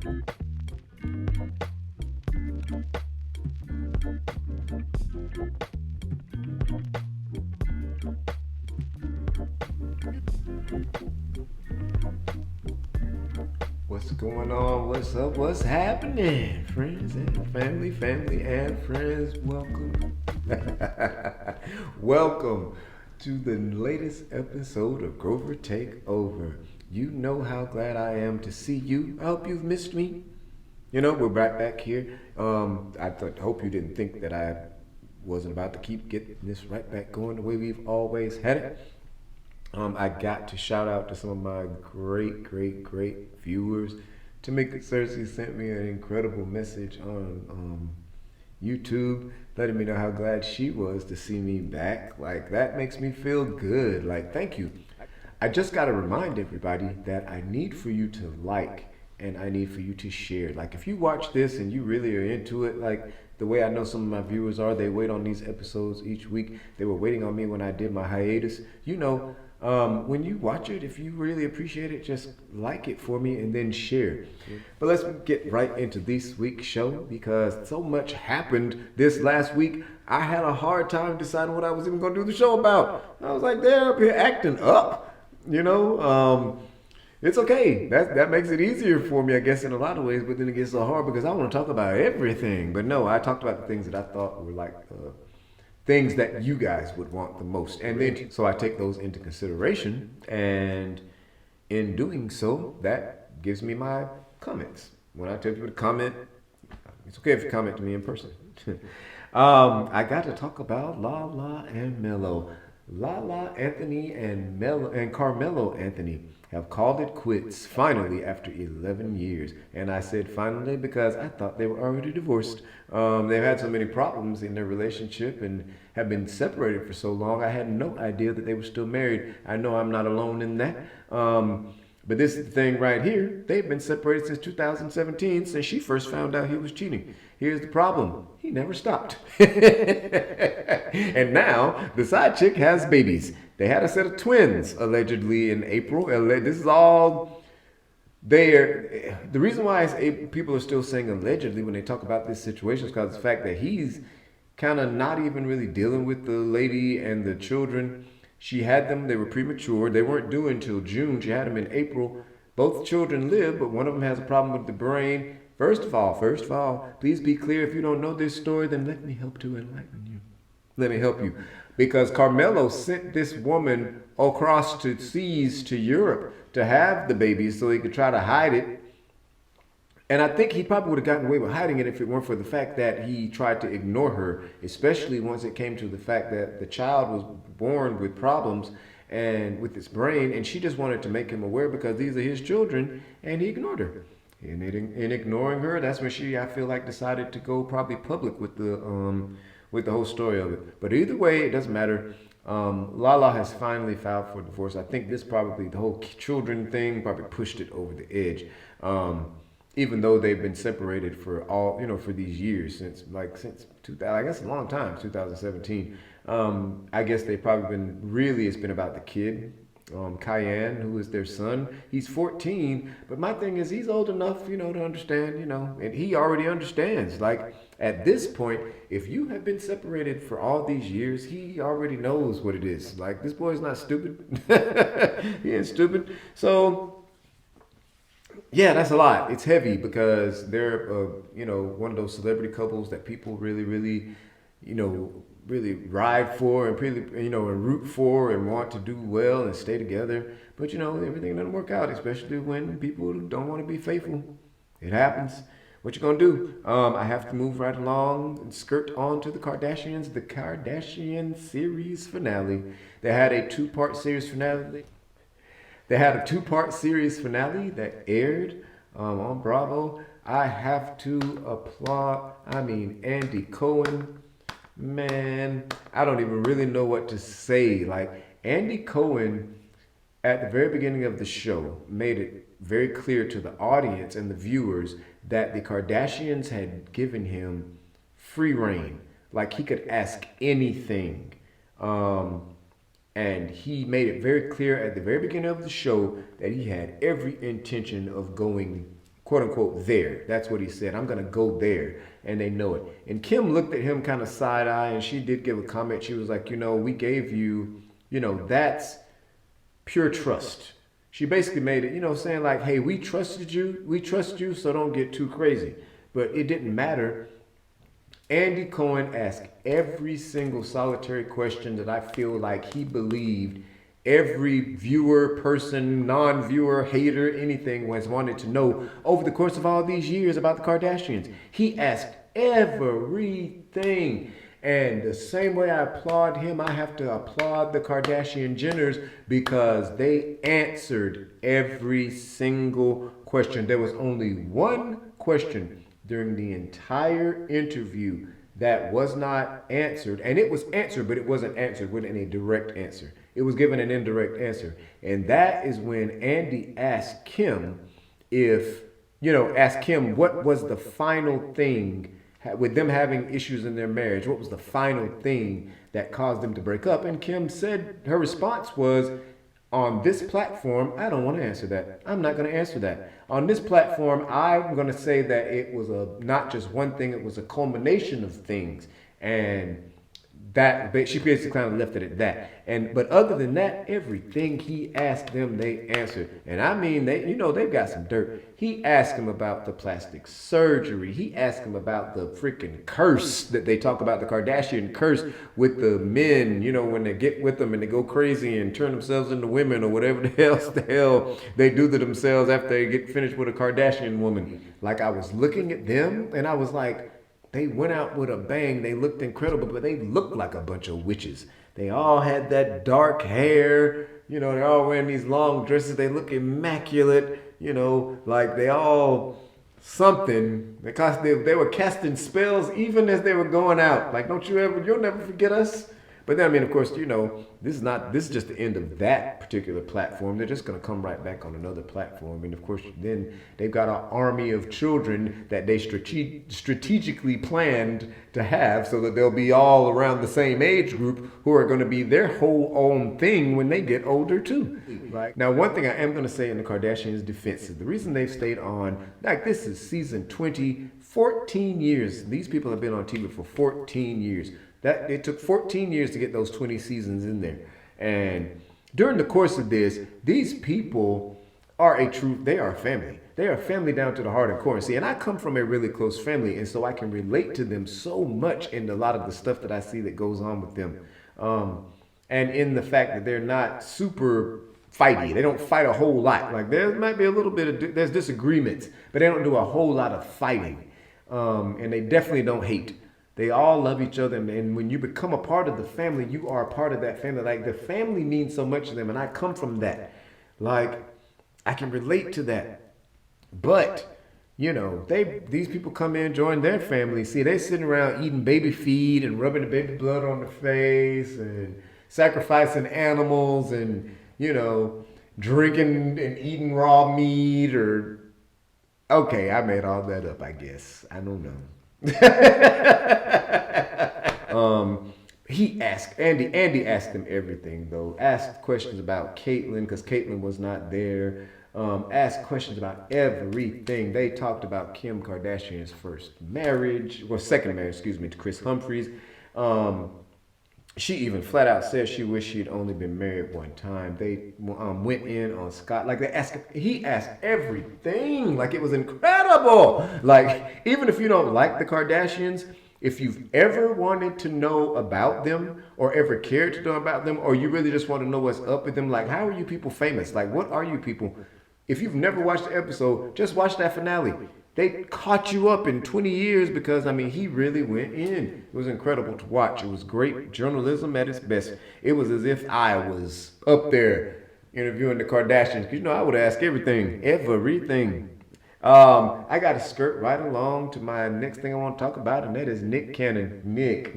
What's going on? What's up? What's happening? Friends and family and friends, welcome. Welcome to the latest episode of Grover Takeover. You know how glad I am to see you. I hope you've missed me. We're right back here. Hope you didn't think that I wasn't about to keep getting this right back going the way we've always had it. I got to shout out to some of my great viewers. Tamika Cersei sent me an incredible message on YouTube, letting me know how glad she was to see me back. Like, that makes me feel good. Like, thank you. I just got to remind everybody that I need for you to like and I need for you to share. Like, if you watch this and you really are into it, like the way I know some of my viewers are, they wait on these episodes each week. They were waiting on me when I did my hiatus. When you watch it, if you really appreciate it, just like it for me and then share. But let's get right into this week's show because so much happened this last week. I had a hard time deciding what I was even going to do the show about. I was like, they're up here acting up, It's okay. That makes it easier for me, I guess, in a lot of ways. But then it gets so hard because I want to talk about everything. But no, I talked about the things that I thought were like things that you guys would want the most. And then, so I take those into consideration. And in doing so, that gives me my comments. When I tell people to comment, it's okay if you comment to me in person. I got to talk about LaLa and Mel. LaLa Anthony and Carmelo Anthony have called it quits finally after 11 years. And I said finally because I thought they were already divorced. They've had so many problems in their relationship and have been separated for so long. I had no idea that they were still married. I know I'm not alone in that. But this is the thing right here. They've been separated since 2017, since she first found out he was cheating. Here's the problem. He never stopped. And now the side chick has babies. They had a set of twins, allegedly, in April. This is all there. The reason why people are still saying allegedly when they talk about this situation is because of the fact that he's kind of not even really dealing with the lady and the children. She had them. They were premature. They weren't due until June. She had them in April. Both children live, but one of them has a problem with the brain. First of all, please be clear. If you don't know this story, then let me help to enlighten you. Let me help you. Because Carmelo sent this woman across the seas to Europe to have the baby so he could try to hide it. And I think he probably would have gotten away with hiding it if it weren't for the fact that he tried to ignore her, especially once it came to the fact that the child was born with problems and with his brain, and she just wanted to make him aware because these are his children, and he ignored her. And in ignoring her, that's when she, I feel like, decided to go probably public with the whole story of it. But either way, it doesn't matter. LaLa has finally filed for divorce. I think this probably, the whole children thing probably pushed it over the edge. Even though they've been separated for for these years, since 2000, I guess a long time, 2017. I guess they've probably it's been about the kid, Cayenne, who is their son. He's 14, but my thing is he's old enough, to understand, and he already understands. Like, at this point, if you have been separated for all these years, he already knows what it is. Like, this boy's not stupid. He ain't stupid. So, yeah, that's a lot. It's heavy because they're, one of those celebrity couples that people really, really ride for and really, and root for and want to do well and stay together. But, everything doesn't work out, especially when people don't want to be faithful. It happens. What you gonna do? I have to move right along and skirt on to the Kardashians, the Kardashian series finale. They had a two-part series finale. That aired on Bravo. I have to applaud. Andy Cohen. Man, I don't even really know what to say. Like, Andy Cohen, at the very beginning of the show, made it very clear to the audience and the viewers that the Kardashians had given him free reign. Like, he could ask anything. And he made it very clear at the very beginning of the show that he had every intention of going quote unquote there. That's what he said. I'm gonna go there, and they know it. And Kim looked at him kind of side eye, and she did give a comment. She was like, we gave you, that's pure trust. She basically made it, saying like, hey, we trusted you, so don't get too crazy. But it didn't matter. Andy Cohen asked every single solitary question that I feel like he believed every viewer, person, non-viewer, hater, anything was wanted to know over the course of all these years about the Kardashians. He asked everything. And the same way I applaud him, I have to applaud the Kardashian Jenners because they answered every single question. There was only one question during the entire interview that was not answered. And it was answered, but it wasn't answered with any direct answer. It was given an indirect answer. And that is when Andy asked Kim asked Kim what was the final thing with them having issues in their marriage. What was the final thing that caused them to break up? And Kim said her response was, on this platform, I don't want to answer that. I'm not going to answer that. On this platform, I'm going to say that it was not just one thing, it was a culmination of things. And that she basically kind of left it at that. But other than that, everything he asked them, they answered. And I mean, they've got some dirt. He asked him about the plastic surgery. He asked him about the freaking curse that they talk about, the Kardashian curse with the men, when they get with them and they go crazy and turn themselves into women or whatever the hell they do to themselves after they get finished with a Kardashian woman. Like, I was looking at them and I was like, they went out with a bang. They looked incredible, but they looked like a bunch of witches. They all had that dark hair. They're all wearing these long dresses. They look immaculate. Like they all something. Because they were casting spells even as they were going out. Like, you'll never forget us. But then, I mean, of course, this is just the end of that particular platform. They're just going to come right back on another platform. And of course, then they've got an army of children that they strategically planned to have so that they'll be all around the same age group who are going to be their whole own thing when they get older too. Right. Now, one thing I am going to say in the Kardashians' defense is the reason they've stayed on, like this is season 20, 14 years. These people have been on TV for 14 years. That it took 14 years to get those 20 seasons in there. And during the course of this, these people they are a family. They are a family down to the heart and core. See, and I come from a really close family, and so I can relate to them so much in a lot of the stuff that I see that goes on with them. And in the fact that they're not super fighty. They don't fight a whole lot. Like, there might be a little bit of, there's disagreements, but they don't do a whole lot of fighting. And they definitely don't hate. They all love each other, and when you become a part of the family, you are a part of that family. Like, the family means so much to them, and I come from that. Like, I can relate to that. But, these people come in, join their family. See, they're sitting around eating baby feed and rubbing the baby blood on the face and sacrificing animals and, drinking and eating raw meat okay, I made all that up, I guess. I don't know. Andy asked him everything though. Asked questions about Caitlyn because Caitlyn was not there. Asked questions about everything. They talked about Kim Kardashian's second marriage, to Chris Humphries. She even flat out said she wished she'd only been married one time. They went in on Scott. Like, he asked everything. Like, it was incredible. Like, even if you don't like the Kardashians, if you've ever wanted to know about them or ever cared to know about them, or you really just want to know what's up with them, like, how are you people famous? Like, what are you people? If you've never watched the episode, just watch that finale. They caught you up in 20 years because, he really went in. It was incredible to watch. It was great journalism at its best. It was as if I was up there interviewing the Kardashians. Because, I would ask everything. I got to skirt right along to my next thing I want to talk about, and that is Nick Cannon. Nick.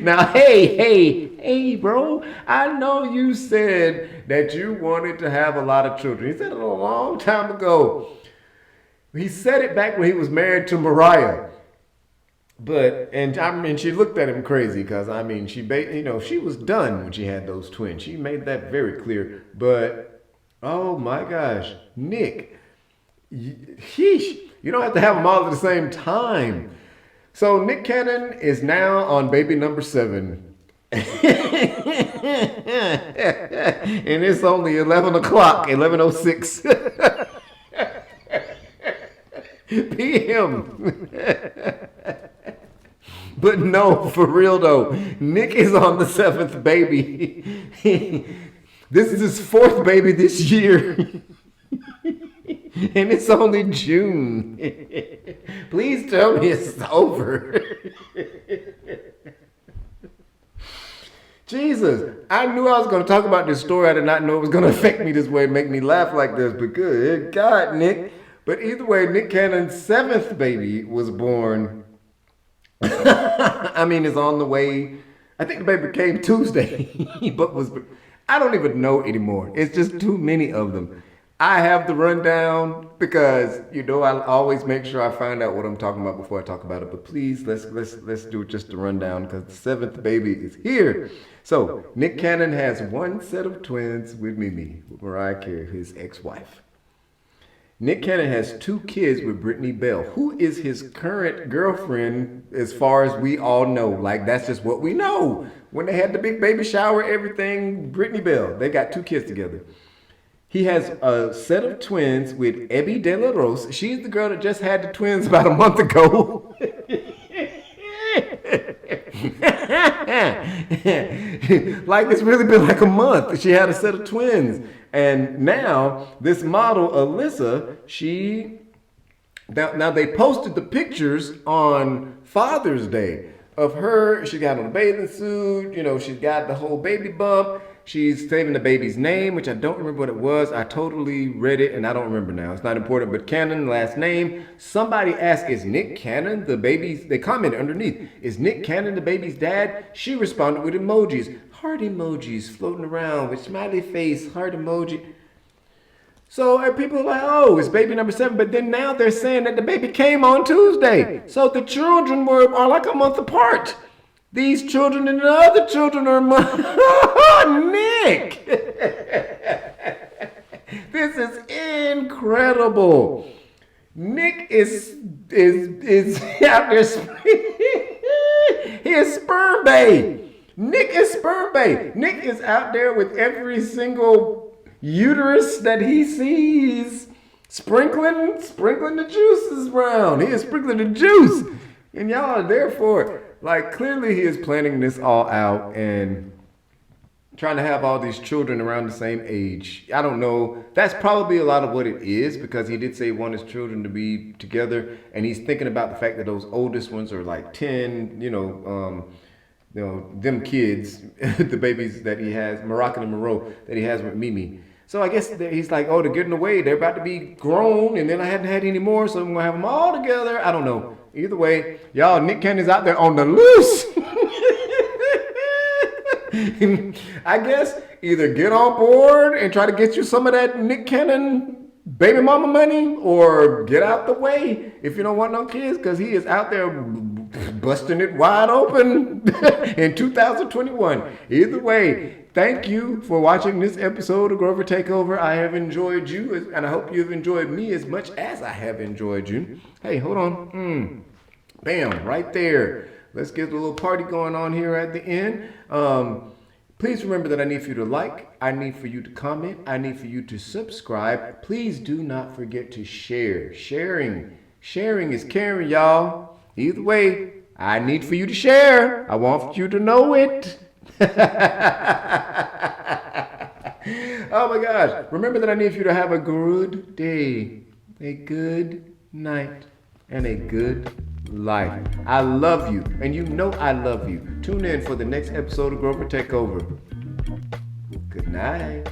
Now, hey, bro, I know you said that you wanted to have a lot of children. He said it a long time ago. He said it back when he was married to Mariah. And she looked at him crazy because, she was done when she had those twins. She made that very clear. But Oh my gosh, Nick. Sheesh. You don't have to have them all at the same time. So Nick Cannon is now on baby number 7. And it's only 11 o'clock, 11:06 p.m. But no, for real though, Nick is on the 7th baby. This is his 4th baby this year. And it's only June. Please tell me it's over. Jesus, I knew I was going to talk about this story. I did not know it was going to affect me this way and make me laugh like this. But good God, Nick. But either way, Nick Cannon's 7th baby was born. I mean, it's on the way. I think the baby came Tuesday. But I don't even know anymore. It's just too many of them. I have the rundown because, I always make sure I find out what I'm talking about before I talk about it. But please, let's do just the rundown because the 7th baby is here. So, Nick Cannon has 1 set of twins with Mimi, with Mariah Carey, his ex-wife. Nick Cannon has 2 kids with Brittany Bell, who is his current girlfriend as far as we all know. Like, that's just what we know. When they had the big baby shower, everything, Brittany Bell, they got 2 kids together. He has a set of twins with Ebby De La Rose. She's the girl that just had the twins about a month ago. Like it's really been like a month. She had a set of twins. And now this model, Alyssa, now they posted the pictures on Father's Day of her. She got on a bathing suit. She's got the whole baby bump. She's saving the baby's name, which I don't remember what it was. I totally read it, and I don't remember now. It's not important, but Cannon, last name. Somebody asked, is Nick Cannon the baby's... They commented underneath, is Nick Cannon the baby's dad? She responded with emojis. Heart emojis floating around with smiley face, heart emoji. So people are like, oh, it's baby number 7. But then now they're saying that the baby came on Tuesday. So the children are like a month apart. These children and the other children are Nick. This is incredible. Nick is out there. He is sperm bay. Nick is sperm bay. Nick is out there with every single uterus that he sees, sprinkling the juices around. He is sprinkling the juice, and y'all are there for it. Like, clearly he is planning this all out and trying to have all these children around the same age. I don't know. That's probably a lot of what it is, because he did say he wanted his children to be together, and he's thinking about the fact that those oldest ones are like 10, them kids, the babies that he has, Moroccan and Moreau, that he has with Mimi. So I guess he's like, oh, they're getting away. They're about to be grown, and then I hadn't had any more, so I'm going to have them all together. I don't know. Either way, y'all, Nick Cannon's out there on the loose. I guess either get on board and try to get you some of that Nick Cannon baby mama money, or get out the way if you don't want no kids, because he is out there busting it wide open in 2021. Either way, thank you for watching this episode of Grover Takeover. I have enjoyed you, and I hope you've enjoyed me as much as I have enjoyed you. Hey, hold on. Bam, right there. Let's get a little party going on here at the end. Please remember that I need for you to like, I need for you to comment, I need for you to subscribe. Please do not forget to share. Sharing is caring, y'all. Either way, I need for you to share. I want you to know it. Oh my gosh. Remember that I need for you to have a good day, a good night, and a good life. I love you, and you know I love you. Tune in for the next episode of Grover Takeover. Good night.